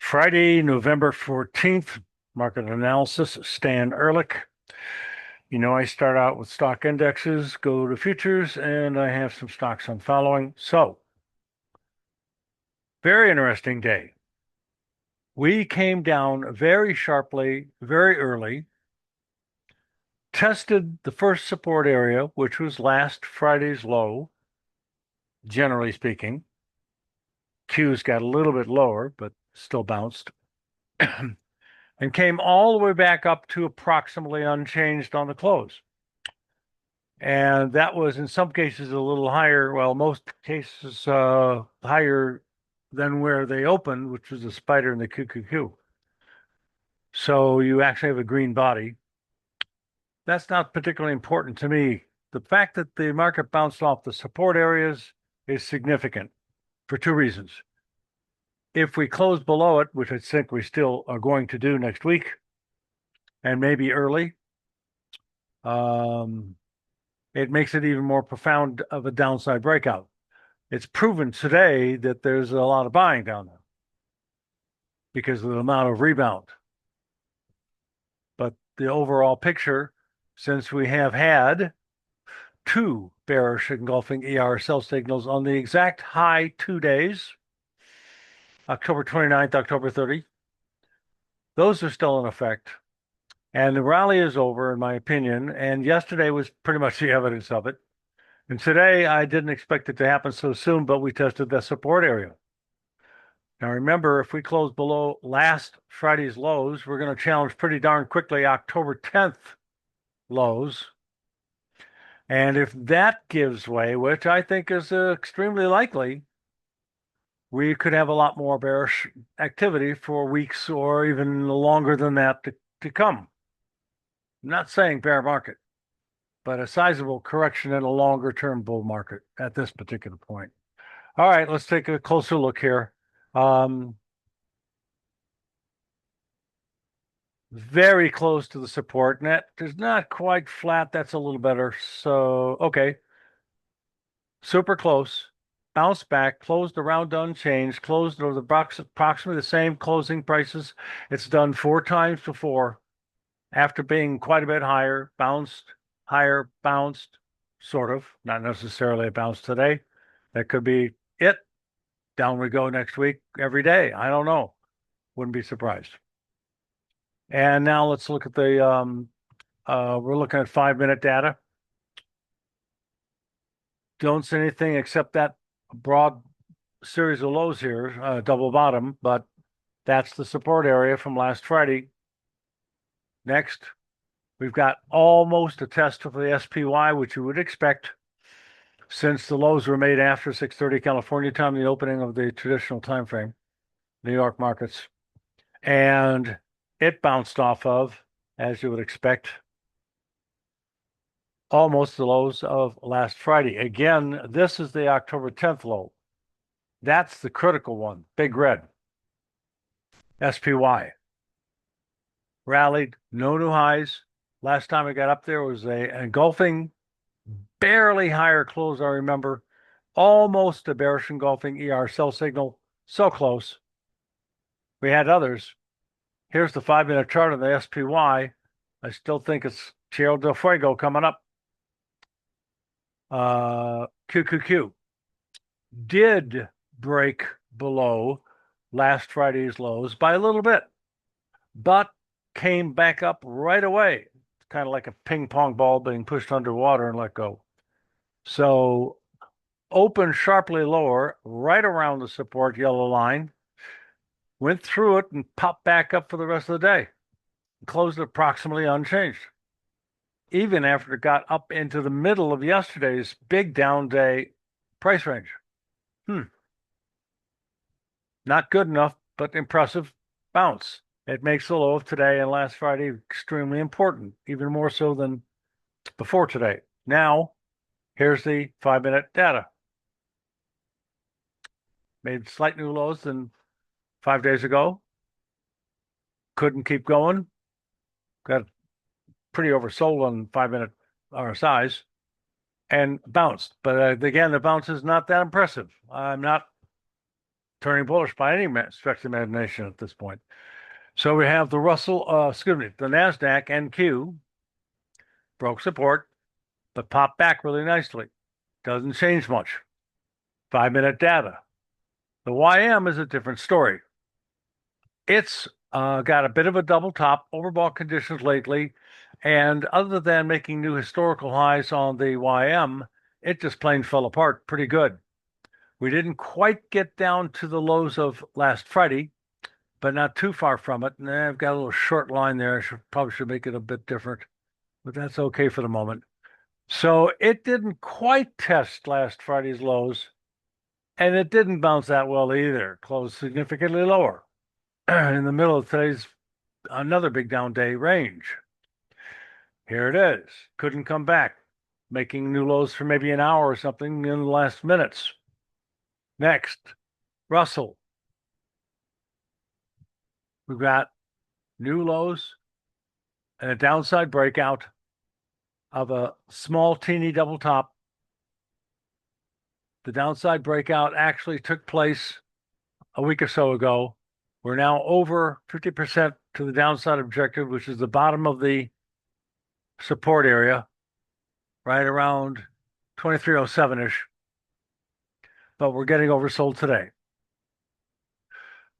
Friday, November 14th, market analysis, Stan Ehrlich. You know, I start out with stock indexes, go to futures, and I have some stocks I'm following. So, very interesting day. We came down very sharply, very early, tested the first support area, which was last Friday's low, generally speaking. Q's got a little bit lower, but still bounced. And came all the way back up to approximately unchanged on the close. And that was in some cases a little higher, well, most cases higher than where they opened, which was a spider in the QQQ. So you actually have a green body. That's not particularly important to me. The fact that the market bounced off the support areas is significant for two reasons. If we close below it, which I think we still are going to do next week, and maybe early, it makes it even more profound of a downside breakout. It's proven today that there's a lot of buying down there because of the amount of rebound. But the overall picture, since we have had two bearish engulfing ER sell signals on the exact high 2 days, October 29th, October 30th, those are still in effect. And the rally is over, in my opinion. And yesterday was pretty much the evidence of it. And today, I didn't expect it to happen so soon, but we tested the support area. Now, remember, if we close below last Friday's lows, we're going to challenge pretty darn quickly October 10th lows. And if that gives way, which I think is extremely likely, we could have a lot more bearish activity for weeks or even longer than that to come. I'm not saying bear market, but a sizable correction in a longer term bull market at this particular point. All right, let's take a closer look here. Very close to the support. Net is not quite flat. That's a little better. So, okay. Super close. Bounced back, closed around unchanged, closed over approximately the same closing prices. It's done 4 times before. After being quite a bit higher, bounced, higher, bounced, sort of. Not necessarily a bounce today. That could be it. Down we go next week every day. I don't know. Wouldn't be surprised. And now let's look at the, we're looking at 5-minute data. Don't see anything except that broad series of lows here, double bottom, but that's the support area from last Friday. Next, we've got almost a test of the SPY, which you would expect since the lows were made after 6:30 California time, the opening of the traditional time frame, New York markets. And it bounced off of, as you would expect, almost the lows of last Friday. Again, this is the October 10th low. That's the critical one, big red. SPY. Rallied, no new highs. Last time it got up there was a engulfing, barely higher close, I remember. Almost a bearish engulfing ER sell signal. So close. We had others. Here's the 5-minute chart on the SPY. I still think it's Tierra del Fuego coming up. QQQ did break below last Friday's lows by a little bit, but came back up right away. It's kind of like a ping pong ball being pushed underwater and let go. So opened sharply lower, right around the support yellow line, went through it and popped back up for the rest of the day. Closed approximately unchanged, even after it got up into the middle of yesterday's big down day price range. Not good enough, but impressive bounce. It makes the low of today and last Friday extremely important, even more so than before today. Now, here's the 5-minute data. Made slight new lows than 5 days ago. Couldn't keep going. Got pretty oversold on 5-minute RSIs and bounced. But again, the bounce is not that impressive. I'm not turning bullish by any stretch of the imagination at this point. So we have the the NASDAQ NQ broke support, but popped back really nicely. Doesn't change much. 5-minute data. The YM is a different story. It's got a bit of a double top, overbought conditions lately, and other than making new historical highs on the YM, it just plain fell apart pretty good. We didn't quite get down to the lows of last Friday, but not too far from it. And I've got a little short line there. Probably should make it a bit different, but that's okay for the moment. So it didn't quite test last Friday's lows, and it didn't bounce that well either. Closed significantly lower in the middle of today's another big down day range. Here it is. Couldn't come back, making new lows for maybe an hour or something in the last minutes. Next, Russell. We've got new lows and a downside breakout of a small, teeny double top. The downside breakout actually took place a week or so ago. We're now over 50% to the downside objective, which is the bottom of the support area, right around 2307-ish. But we're getting oversold today.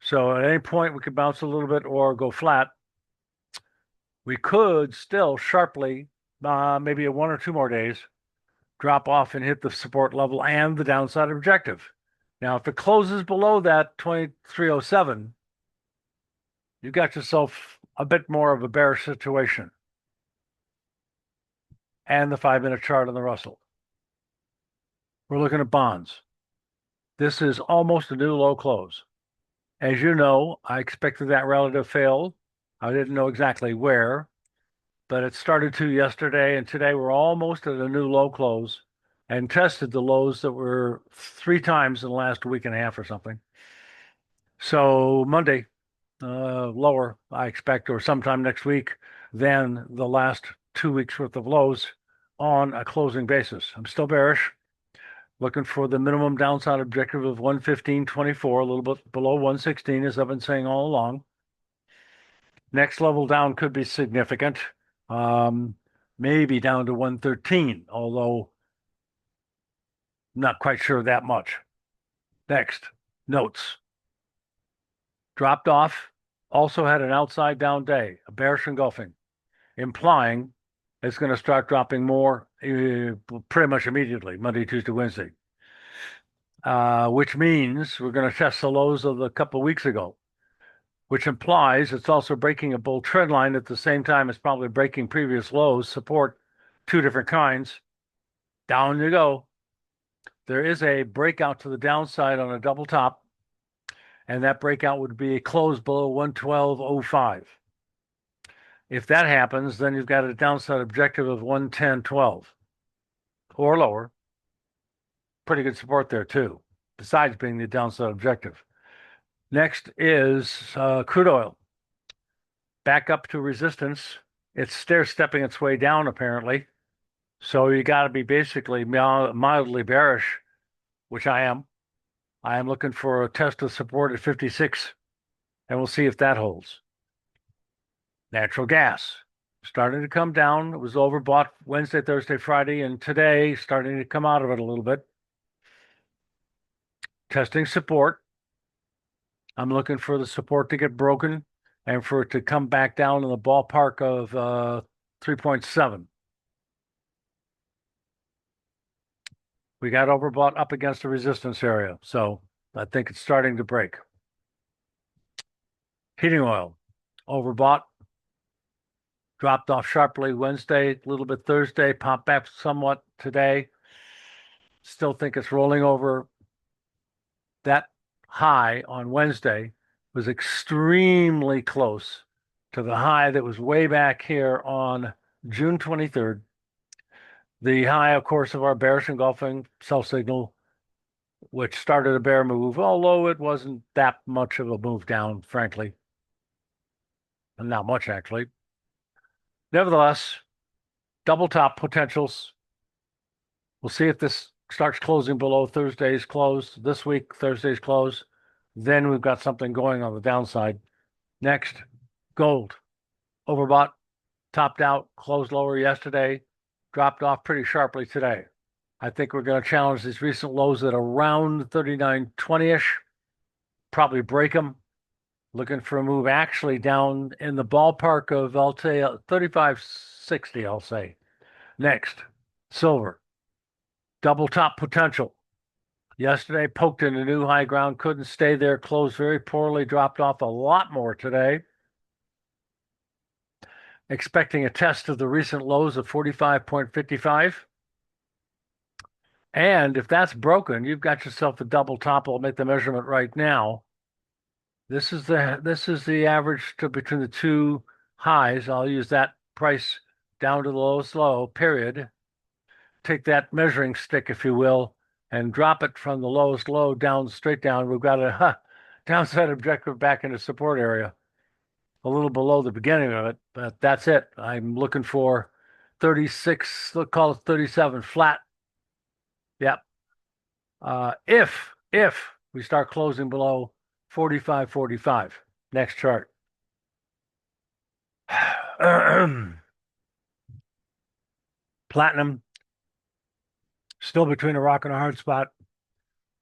So at any point, we could bounce a little bit or go flat. We could still sharply, maybe 1 or 2 more days, drop off and hit the support level and the downside objective. Now, if it closes below that 2307, you got yourself a bit more of a bearish situation. And the 5-minute chart on the Russell. We're looking at bonds. This is almost a new low close. As you know, I expected that rally to fail. I didn't know exactly where, but it started to yesterday, and today we're almost at a new low close and tested the lows that were 3 times in the last week and a half or something. So Monday, lower, I expect, or sometime next week than the last 2 weeks worth of lows on a closing basis. I'm still bearish, looking for the minimum downside objective of 115.24, a little bit below 116, as I've been saying all along. Next level down could be significant, maybe down to 113, although I'm not quite sure that much. Next, notes. Dropped off, also had an outside down day, a bearish engulfing, implying it's going to start dropping more pretty much immediately, Monday, Tuesday, Wednesday, which means we're going to test the lows of a couple of weeks ago, which implies it's also breaking a bull trend line at the same time as probably breaking previous lows, support 2 different kinds. Down you go. There is a breakout to the downside on a double top, and that breakout would be a close below 112.05. If that happens, then you've got a downside objective of 110.12 or lower. Pretty good support there too, besides being the downside objective. Next is crude oil. Back up to resistance. It's stair-stepping its way down, apparently. So you got to be basically mildly bearish, which I am. I am looking for a test of support at 56, and we'll see if that holds. Natural gas starting to come down. It was overbought Wednesday, Thursday, Friday, and today starting to come out of it a little bit. Testing support. I'm looking for the support to get broken and for it to come back down in the ballpark of 3.7. We got overbought up against the resistance area, so I think it's starting to break. Heating oil, overbought, dropped off sharply Wednesday, a little bit Thursday, popped back somewhat today. Still think it's rolling over. That high on Wednesday was extremely close to the high that was way back here on June 23rd. The high, of course, of our bearish engulfing sell signal, which started a bear move, although it wasn't that much of a move down, frankly. Not much, actually. Nevertheless, double top potentials. We'll see if this starts closing below Thursday's close. This week, Thursday's close. then we've got something going on the downside. Next, gold. Overbought, topped out, closed lower yesterday, dropped off pretty sharply today. I think we're going to challenge these recent lows at around 39.20-ish, probably break them. Looking for a move actually down in the ballpark of, I'll say, 35.60, I'll say. Next, silver. Double top potential. Yesterday, poked into new high ground, couldn't stay there, closed very poorly, dropped off a lot more today. Expecting a test of the recent lows of 45.55. And if that's broken, you've got yourself a double top. I'll make the measurement right now. This is the average between the two highs. I'll use that price down to the lowest low, period. Take that measuring stick, if you will, and drop it from the lowest low down, straight down. We've got a downside objective back into support area, a little below the beginning of it, but that's it. I'm looking for 36, let's call it 37 flat. Yep. If we start closing below 45.45. Next chart. Platinum still between a rock and a hard spot.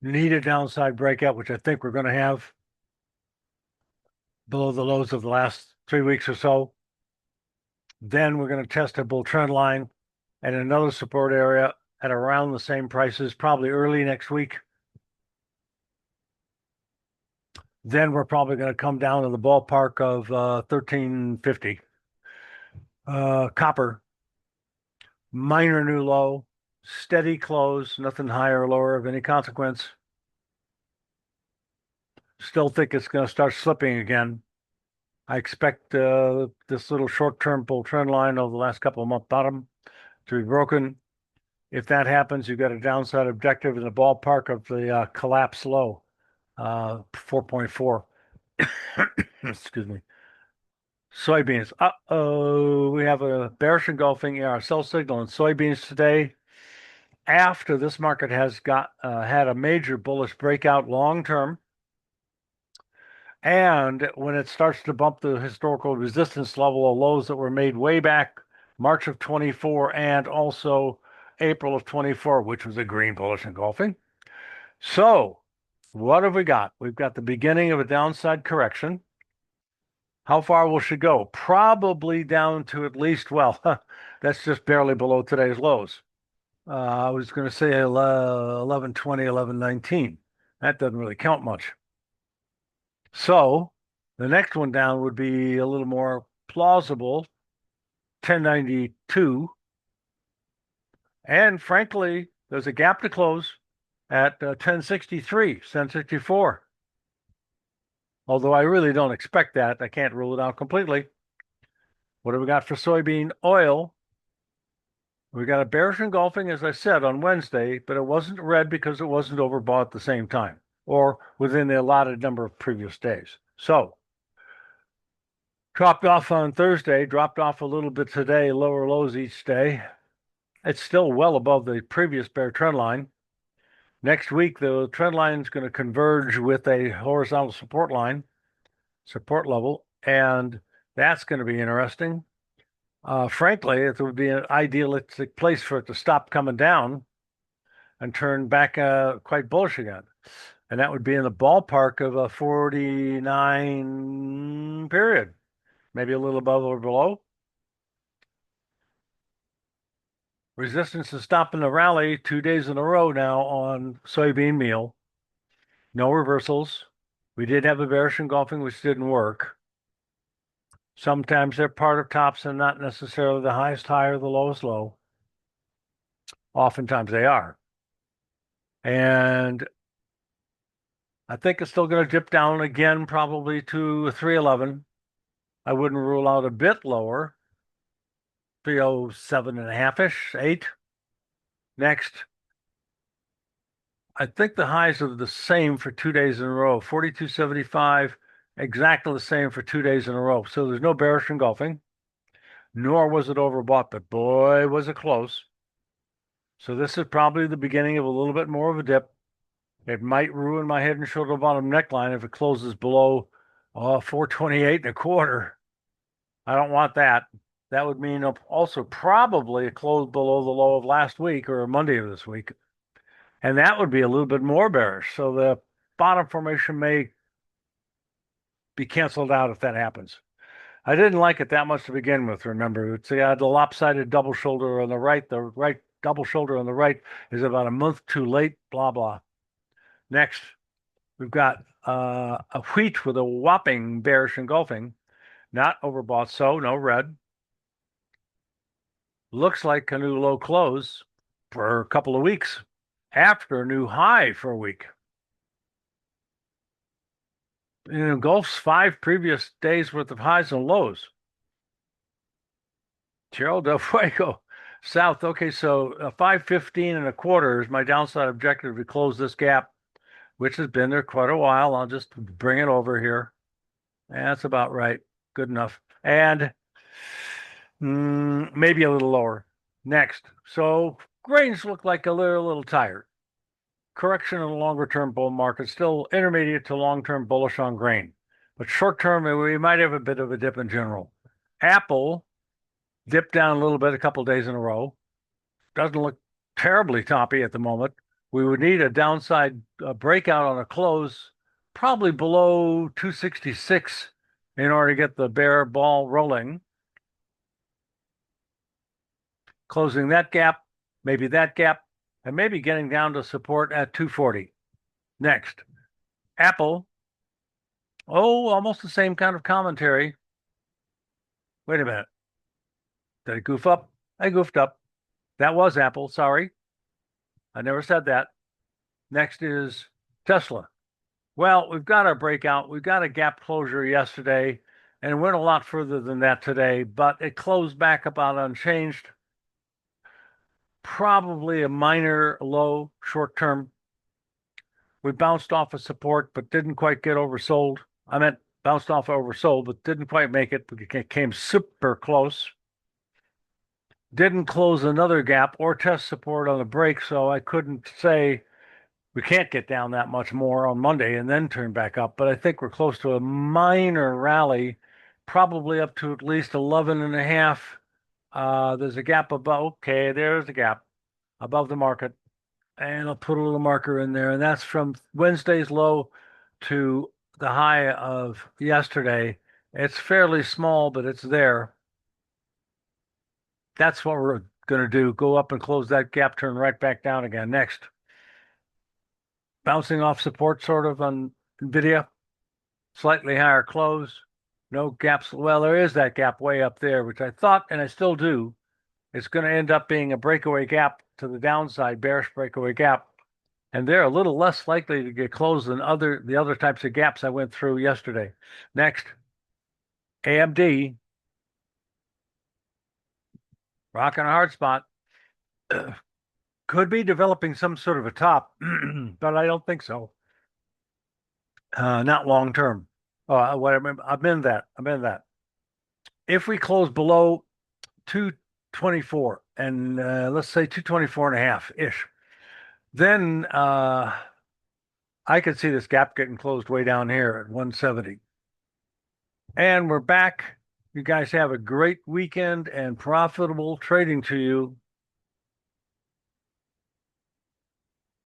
Need a downside breakout, which I think we're going to have below the lows of the last 3 weeks or so. Then we're going to test a bull trend line at another support area at around the same prices, probably early next week. Then we're probably going to come down to the ballpark of 1350. Copper, minor new low, steady close, nothing higher or lower of any consequence. Still think it's going to start slipping again. I expect this little short-term bull trend line over the last couple of month bottom to be broken. If that happens, you've got a downside objective in the ballpark of the collapse low, 4.4. Excuse me. Soybeans. Uh-oh, we have a bearish engulfing ER sell signal in soybeans today. After this market has had a major bullish breakout long term, and when it starts to bump the historical resistance level of lows that were made way back March of 24 and also April of 24, which was a green bullish engulfing. So, what have we got? We've got the beginning of a downside correction. How far will she go? Probably down to at least, well, that's just barely below today's lows. I was going to say 1120, 1119. That doesn't really count much. So the next one down would be a little more plausible, 1092. And frankly, there's a gap to close at 1063, 1064. Although I really don't expect that. I can't rule it out completely. What have we got for soybean oil? We got a bearish engulfing, as I said, on Wednesday, but it wasn't red because it wasn't overbought at the same time or within the allotted number of previous days. So, dropped off on Thursday, dropped off a little bit today, lower lows each day. It's still well above the previous bear trend line. Next week, the trend line is going to converge with a horizontal support line, support level, and that's going to be interesting. Frankly, it would be an idealistic place for it to stop coming down and turn back quite bullish again. And that would be in the ballpark of a 49 period, maybe a little above or below. Resistance is stopping the rally 2 days in a row now on soybean meal. No reversals. We did have a bearish engulfing, which didn't work. Sometimes they're part of tops and not necessarily the highest high or the lowest low. Oftentimes they are. And I think it's still going to dip down again, probably to 311. I wouldn't rule out a bit lower, 307 and a half-ish, 8. Next, I think the highs are the same for 2 days in a row, 42.75, exactly the same for 2 days in a row. So there's no bearish engulfing, nor was it overbought, but boy, was it close. So this is probably the beginning of a little bit more of a dip. It might ruin my head and shoulder bottom neckline if it closes below 428 and a quarter. I don't want that. That would mean also probably a close below the low of last week or Monday of this week. And that would be a little bit more bearish. So the bottom formation may be canceled out if that happens. I didn't like it that much to begin with, remember. It's the lopsided double shoulder on the right. The right double shoulder on the right is about a month too late, blah, blah. Next, we've got a wheat with a whopping bearish engulfing, not overbought, so no red. Looks like a new low close for a couple of weeks after a new high for a week. It engulfs 5 previous days worth of highs and lows. Tierra del Fuego south. Okay, so 515 and a quarter is my downside objective to close this gap, which has been there quite a while. I'll just bring it over here. That's about right. Good enough. And maybe a little lower. Next. So grains look like they're a little tired. Correction in the longer term bull market, still intermediate to long term bullish on grain. But short term, we might have a bit of a dip in general. Apple dipped down a little bit a couple days in a row. Doesn't look terribly toppy at the moment. We would need a downside breakout on a close, probably below 266 in order to get the bear ball rolling. Closing that gap, and maybe getting down to support at 240. Next, Apple. Oh, almost the same kind of commentary. Wait a minute. Did I goof up? I goofed up. That was Apple. Sorry. I never said that. Next is Tesla. Well, we've got our breakout. We've got a gap closure yesterday, and it went a lot further than that today, but it closed back about unchanged. Probably a minor low short term. We bounced off of support, but didn't quite get oversold. I meant bounced off oversold, but didn't quite make it. It came super close. Didn't close another gap or test support on the break, so I couldn't say we can't get down that much more on Monday and then turn back up. But I think we're close to a minor rally, probably up to at least 11 and a half. There's a gap above. Okay, there's a gap above the market. And I'll put a little marker in there. And that's from Wednesday's low to the high of yesterday. It's fairly small, but it's there. That's what we're going to do. Go up and close that gap, turn right back down again. Next. Bouncing off support sort of on NVIDIA. Slightly higher close. No gaps. Well, there is that gap way up there, which I thought, and I still do, it's going to end up being a breakaway gap to the downside, bearish breakaway gap. And they're a little less likely to get closed than the other types of gaps I went through yesterday. Next, AMD, rocking a hard spot. Could be developing some sort of a top, but I don't think so. Not long term. I'm in that. If we close below 224 and let's say 224 and a half ish, then I could see this gap getting closed way down here at 170. And we're back. You guys have a great weekend and profitable trading to you.